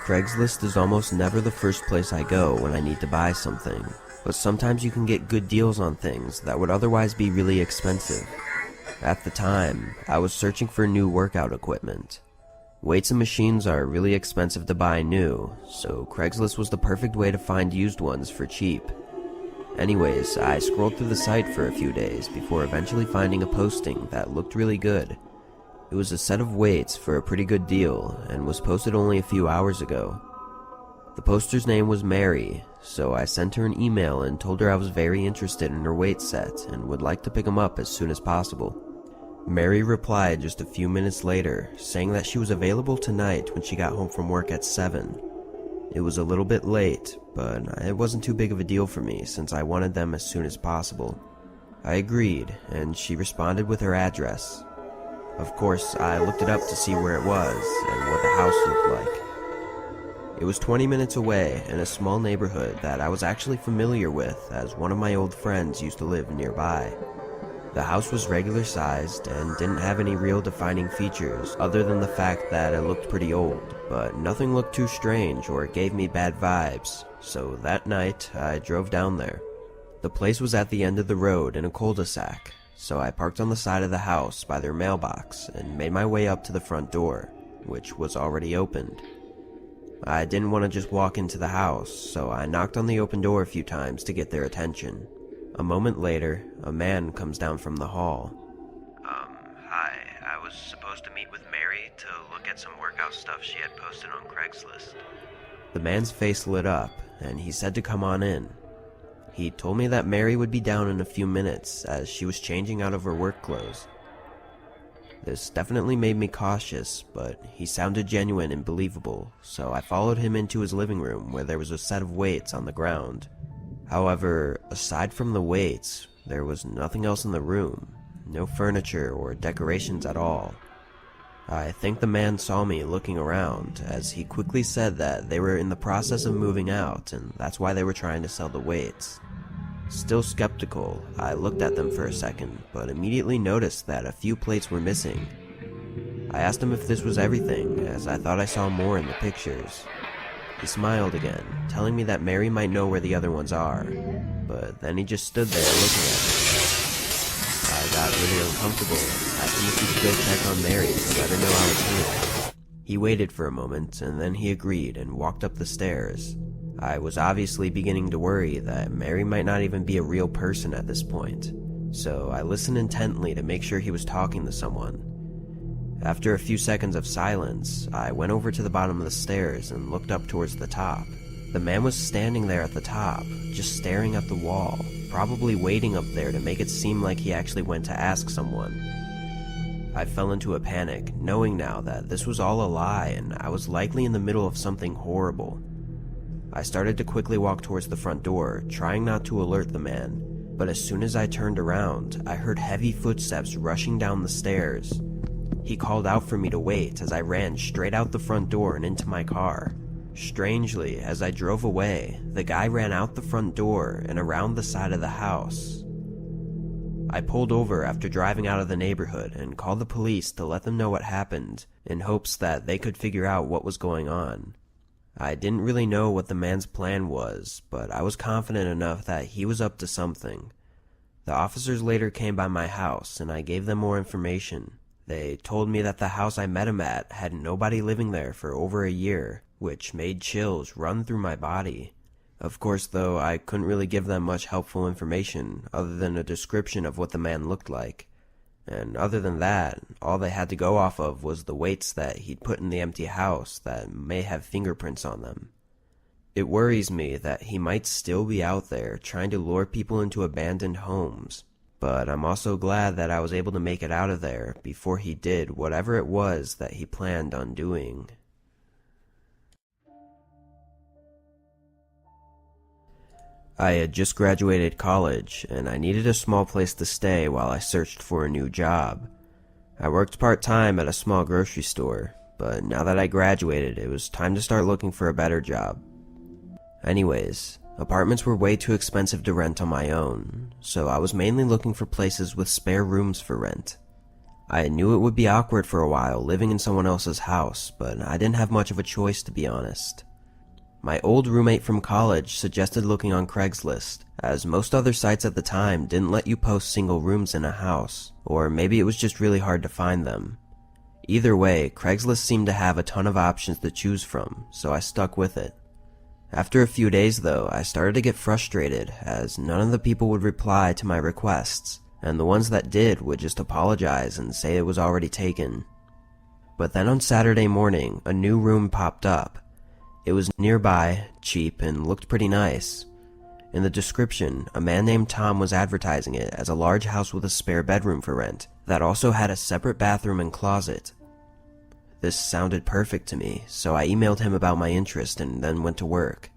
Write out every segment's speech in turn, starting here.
Craigslist is almost never the first place I go when I need to buy something, but sometimes you can get good deals on things that would otherwise be really expensive. At the time, I was searching for new workout equipment. Weights and machines are really expensive to buy new, so Craigslist was the perfect way to find used ones for cheap. Anyways, I scrolled through the site for a few days before eventually finding a posting that looked really good. It was a set of weights for a pretty good deal and was posted only a few hours ago. The poster's name was Mary, so I sent her an email and told her I was very interested in her weight set and would like to pick them up as soon as possible. Mary replied just a few minutes later, saying that she was available tonight when she got home from work at 7. It was a little bit late, but it wasn't too big of a deal for me since I wanted them as soon as possible. I agreed, and she responded with her address. Of course, I looked it up to see where it was and what the house looked like. It was 20 minutes away in a small neighborhood that I was actually familiar with, as one of my old friends used to live nearby. The house was regular sized and didn't have any real defining features other than the fact that it looked pretty old, but nothing looked too strange or gave me bad vibes, so that night I drove down there. The place was at the end of the road in a cul-de-sac, so I parked on the side of the house by their mailbox and made my way up to the front door, which was already opened. I didn't want to just walk into the house, so I knocked on the open door a few times to get their attention. A moment later, a man comes down from the hall. Hi, I was supposed to meet with Mary to look at some workout stuff she had posted on Craigslist. The man's face lit up, and he said to come on in. He told me that Mary would be down in a few minutes as she was changing out of her work clothes. This definitely made me cautious, but he sounded genuine and believable, so I followed him into his living room where there was a set of weights on the ground. However, aside from the weights, there was nothing else in the room, no furniture or decorations at all. I think the man saw me looking around, as he quickly said that they were in the process of moving out and that's why they were trying to sell the weights. Still skeptical, I looked at them for a second, but immediately noticed that a few plates were missing. I asked him if this was everything, as I thought I saw more in the pictures. He smiled again, telling me that Mary might know where the other ones are, but then he just stood there looking at me. I got really uncomfortable, asking if he could go check on Mary to let her know I was here. He waited for a moment, and then he agreed and walked up the stairs. I was obviously beginning to worry that Mary might not even be a real person at this point, so I listened intently to make sure he was talking to someone. After a few seconds of silence, I went over to the bottom of the stairs and looked up towards the top. The man was standing there at the top, just staring at the wall, probably waiting up there to make it seem like he actually went to ask someone. I fell into a panic, knowing now that this was all a lie and I was likely in the middle of something horrible. I started to quickly walk towards the front door, trying not to alert the man, but as soon as I turned around, I heard heavy footsteps rushing down the stairs. He called out for me to wait as I ran straight out the front door and into my car. Strangely, as I drove away, the guy ran out the front door and around the side of the house. I pulled over after driving out of the neighborhood and called the police to let them know what happened, in hopes that they could figure out what was going on. I didn't really know what the man's plan was, but I was confident enough that he was up to something. The officers later came by my house and I gave them more information. They told me that the house I met him at had nobody living there for over a year, which made chills run through my body. Of course, though, I couldn't really give them much helpful information other than a description of what the man looked like. And other than that, all they had to go off of was the weights that he'd put in the empty house that may have fingerprints on them. It worries me that he might still be out there trying to lure people into abandoned homes. But I'm also glad that I was able to make it out of there before he did whatever it was that he planned on doing. I had just graduated college, and I needed a small place to stay while I searched for a new job. I worked part-time at a small grocery store, but now that I graduated, it was time to start looking for a better job. Anyways, apartments were way too expensive to rent on my own, so I was mainly looking for places with spare rooms for rent. I knew it would be awkward for a while living in someone else's house, but I didn't have much of a choice, to be honest. My old roommate from college suggested looking on Craigslist, as most other sites at the time didn't let you post single rooms in a house, or maybe it was just really hard to find them. Either way, Craigslist seemed to have a ton of options to choose from, so I stuck with it. After a few days though, I started to get frustrated as none of the people would reply to my requests, and the ones that did would just apologize and say it was already taken. But then on Saturday morning, a new room popped up. It was nearby, cheap, and looked pretty nice. In the description, a man named Tom was advertising it as a large house with a spare bedroom for rent that also had a separate bathroom and closet. This sounded perfect to me, so I emailed him about my interest and then went to work.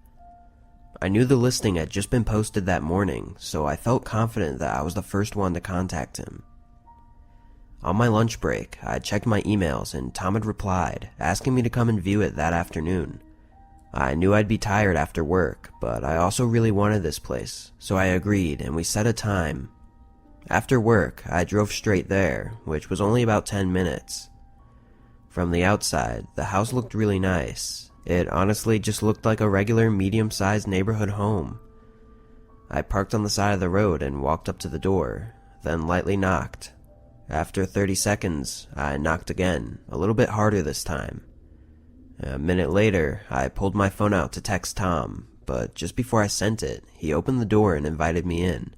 I knew the listing had just been posted that morning, so I felt confident that I was the first one to contact him. On my lunch break, I checked my emails and Tom had replied, asking me to come and view it that afternoon. I knew I'd be tired after work, but I also really wanted this place, so I agreed and we set a time. After work, I drove straight there, which was only about 10 minutes. From the outside, the house looked really nice. It honestly just looked like a regular medium-sized neighborhood home. I parked on the side of the road and walked up to the door, then lightly knocked. After 30 seconds, I knocked again, a little bit harder this time. A minute later, I pulled my phone out to text Tom, but just before I sent it, he opened the door and invited me in.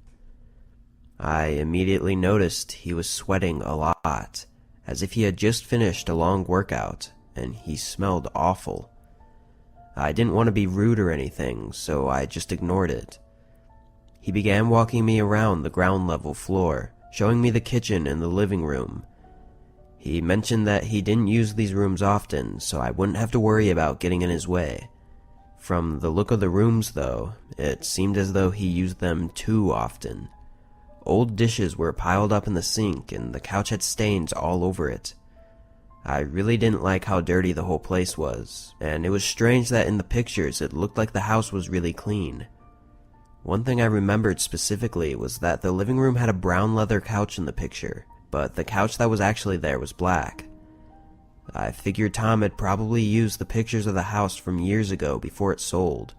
I immediately noticed he was sweating a lot, as if he had just finished a long workout, and he smelled awful. I didn't want to be rude or anything, so I just ignored it. He began walking me around the ground level floor, showing me the kitchen and the living room. He mentioned that he didn't use these rooms often, so I wouldn't have to worry about getting in his way. From the look of the rooms, though, it seemed as though he used them too often. Old dishes were piled up in the sink, and the couch had stains all over it. I really didn't like how dirty the whole place was, and it was strange that in the pictures it looked like the house was really clean. One thing I remembered specifically was that the living room had a brown leather couch in the picture, but the couch that was actually there was black. I figured Tom had probably used the pictures of the house from years ago before it sold.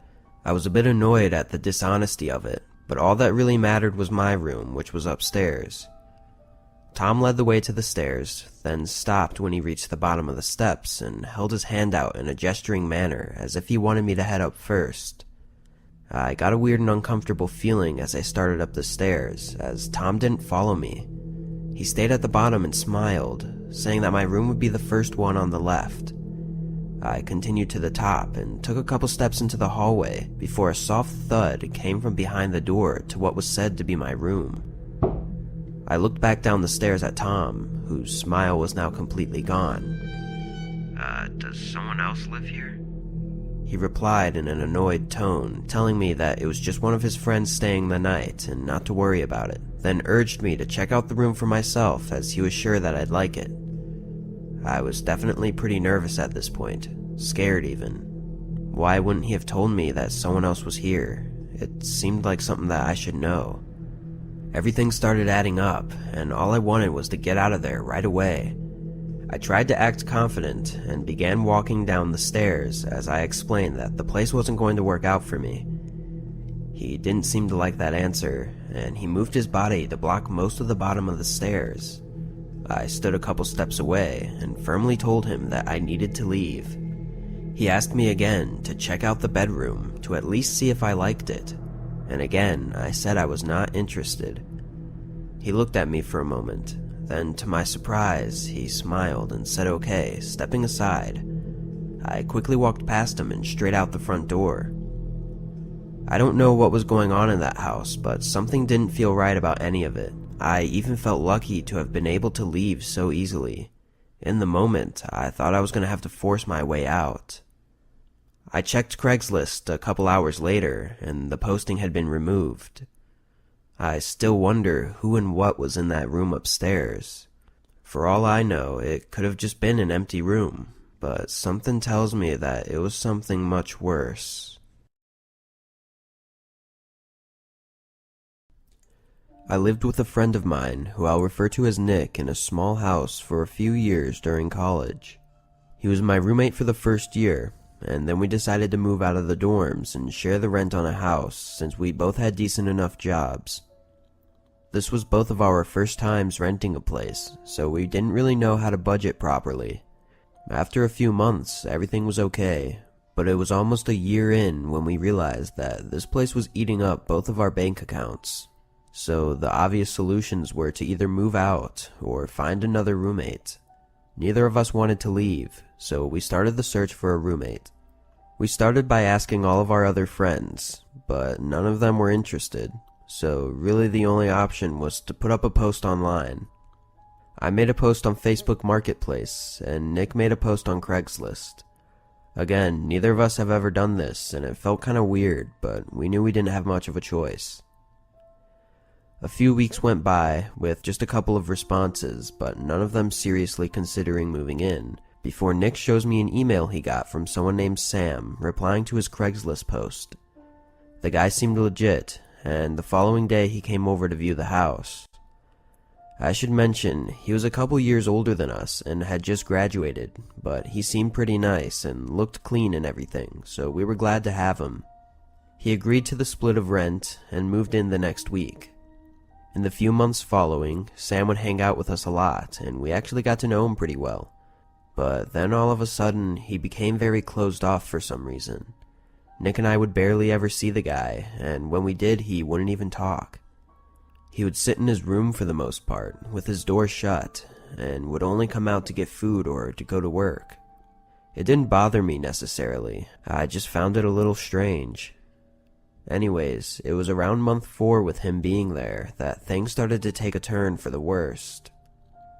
I was a bit annoyed at the dishonesty of it, but all that really mattered was my room, which was upstairs. Tom led the way to the stairs, then stopped when he reached the bottom of the steps and held his hand out in a gesturing manner as if he wanted me to head up first. I got a weird and uncomfortable feeling as I started up the stairs, as Tom didn't follow me. He stayed at the bottom and smiled, saying that my room would be the first one on the left. I continued to the top and took a couple steps into the hallway before a soft thud came from behind the door to what was said to be my room. I looked back down the stairs at Tom, whose smile was now completely gone. Does someone else live here?" He replied in an annoyed tone, telling me that it was just one of his friends staying the night and not to worry about it, then urged me to check out the room for myself as he was sure that I'd like it. I was definitely pretty nervous at this point, scared even. Why wouldn't he have told me that someone else was here? It seemed like something that I should know. Everything started adding up, and all I wanted was to get out of there right away. I tried to act confident and began walking down the stairs as I explained that the place wasn't going to work out for me. He didn't seem to like that answer, and he moved his body to block most of the bottom of the stairs. I stood a couple steps away and firmly told him that I needed to leave. He asked me again to check out the bedroom to at least see if I liked it, and again I said I was not interested. He looked at me for a moment, then to my surprise he smiled and said okay, stepping aside. I quickly walked past him and straight out the front door. I don't know what was going on in that house, but something didn't feel right about any of it. I even felt lucky to have been able to leave so easily. In the moment, I thought I was going to have to force my way out. I checked Craigslist a couple hours later, and the posting had been removed. I still wonder who and what was in that room upstairs. For all I know, it could have just been an empty room, but something tells me that it was something much worse. I lived with a friend of mine, who I'll refer to as Nick, in a small house for a few years during college. He was my roommate for the first year, and then we decided to move out of the dorms and share the rent on a house since we both had decent enough jobs. This was both of our first times renting a place, so we didn't really know how to budget properly. After a few months, everything was okay, but it was almost a year in when we realized that this place was eating up both of our bank accounts. So the obvious solutions were to either move out or find another roommate. Neither of us wanted to leave, so we started the search for a roommate. We started by asking all of our other friends, but none of them were interested, so really the only option was to put up a post online. I made a post on Facebook Marketplace, and Nick made a post on Craigslist. Again, neither of us have ever done this, and it felt kinda weird, but we knew we didn't have much of a choice. A few weeks went by, with just a couple of responses, but none of them seriously considering moving in, before Nick shows me an email he got from someone named Sam, replying to his Craigslist post. The guy seemed legit, and the following day he came over to view the house. I should mention, he was a couple years older than us, and had just graduated, but he seemed pretty nice, and looked clean and everything, so we were glad to have him. He agreed to the split of rent, and moved in the next week. In the few months following, Sam would hang out with us a lot, and we actually got to know him pretty well. But then all of a sudden, he became very closed off for some reason. Nick and I would barely ever see the guy, and when we did, he wouldn't even talk. He would sit in his room for the most part, with his door shut, and would only come out to get food or to go to work. It didn't bother me necessarily, I just found it a little strange. Anyways, it was around month 4 with him being there that things started to take a turn for the worst.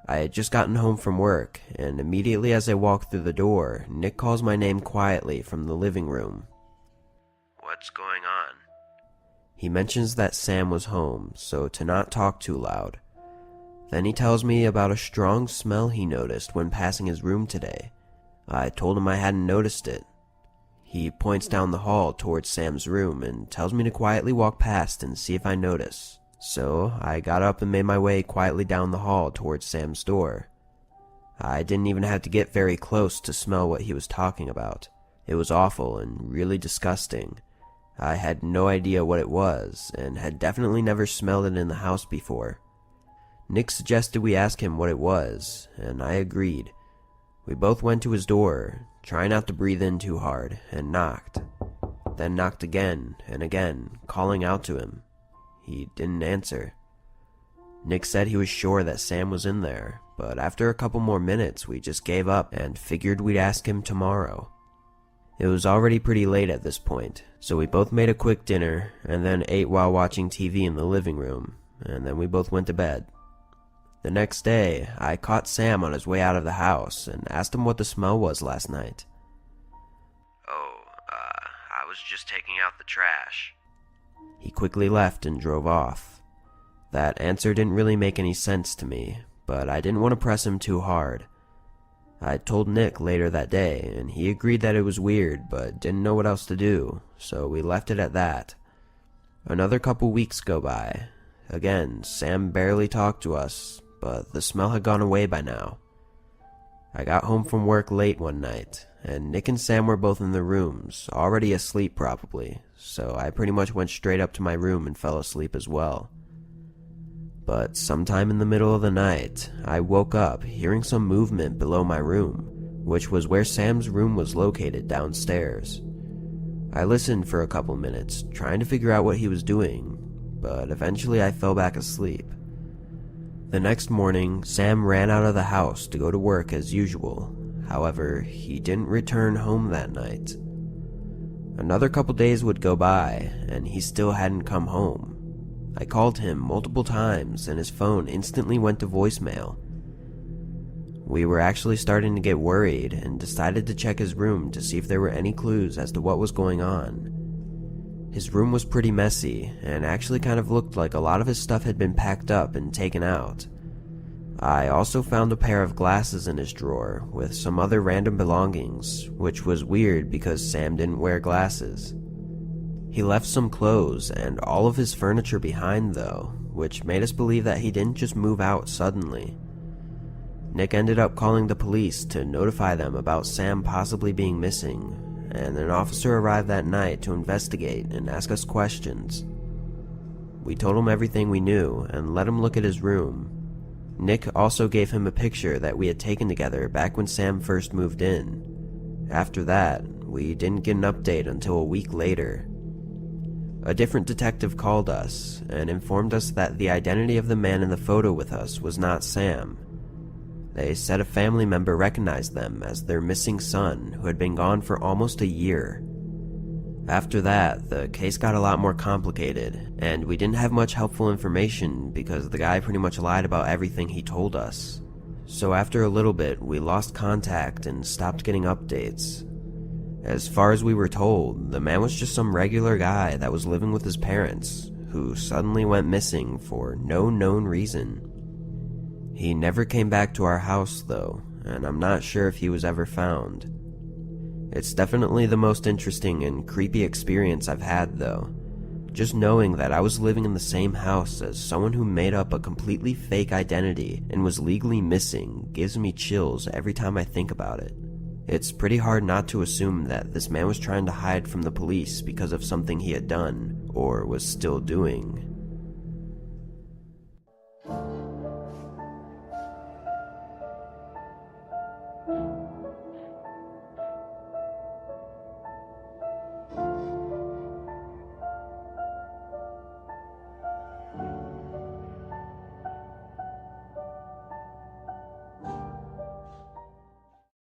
I had just gotten home from work, and immediately as I walked through the door, Nick calls my name quietly from the living room. "What's going on?" He mentions that Sam was home, so to not talk too loud. Then he tells me about a strong smell he noticed when passing his room today. I told him I hadn't noticed it. He points down the hall towards Sam's room and tells me to quietly walk past and see if I notice. So I got up and made my way quietly down the hall towards Sam's door. I didn't even have to get very close to smell what he was talking about. It was awful and really disgusting. I had no idea what it was, and had definitely never smelled it in the house before. Nick suggested we ask him what it was, and I agreed. We both went to his door, trying not to breathe in too hard, and knocked. Then knocked again and again, calling out to him. He didn't answer. Nick said he was sure that Sam was in there, but after a couple more minutes we just gave up and figured we'd ask him tomorrow. It was already pretty late at this point, so we both made a quick dinner and then ate while watching TV in the living room, and then we both went to bed. The next day, I caught Sam on his way out of the house and asked him what the smell was last night. I was just taking out the trash." He quickly left and drove off. That answer didn't really make any sense to me, but I didn't want to press him too hard. I told Nick later that day, and he agreed that it was weird, but didn't know what else to do, so we left it at that. Another couple weeks go by. Again, Sam barely talked to us, but the smell had gone away by now. I got home from work late one night, and Nick and Sam were both in their rooms, already asleep probably, so I pretty much went straight up to my room and fell asleep as well. But sometime in the middle of the night, I woke up hearing some movement below my room, which was where Sam's room was located downstairs. I listened for a couple minutes, trying to figure out what he was doing, but eventually I fell back asleep. The next morning, Sam ran out of the house to go to work as usual. However, he didn't return home that night. Another couple days would go by, and he still hadn't come home. I called him multiple times, and his phone instantly went to voicemail. We were actually starting to get worried, and decided to check his room to see if there were any clues as to what was going on. His room was pretty messy, and actually kind of looked like a lot of his stuff had been packed up and taken out. I also found a pair of glasses in his drawer with some other random belongings, which was weird because Sam didn't wear glasses. He left some clothes and all of his furniture behind though, which made us believe that he didn't just move out suddenly. Nick ended up calling the police to notify them about Sam possibly being missing, and an officer arrived that night to investigate and ask us questions. We told him everything we knew and let him look at his room. Nick also gave him a picture that we had taken together back when Sam first moved in. After that, we didn't get an update until a week later. A different detective called us and informed us that the identity of the man in the photo with us was not Sam. They said a family member recognized them as their missing son who had been gone for almost a year. After that, the case got a lot more complicated, and we didn't have much helpful information because the guy pretty much lied about everything he told us. So after a little bit, we lost contact and stopped getting updates. As far as we were told, the man was just some regular guy that was living with his parents, who suddenly went missing for no known reason. He never came back to our house though, and I'm not sure if he was ever found. It's definitely the most interesting and creepy experience I've had though. Just knowing that I was living in the same house as someone who made up a completely fake identity and was legally missing gives me chills every time I think about it. It's pretty hard not to assume that this man was trying to hide from the police because of something he had done, or was still doing.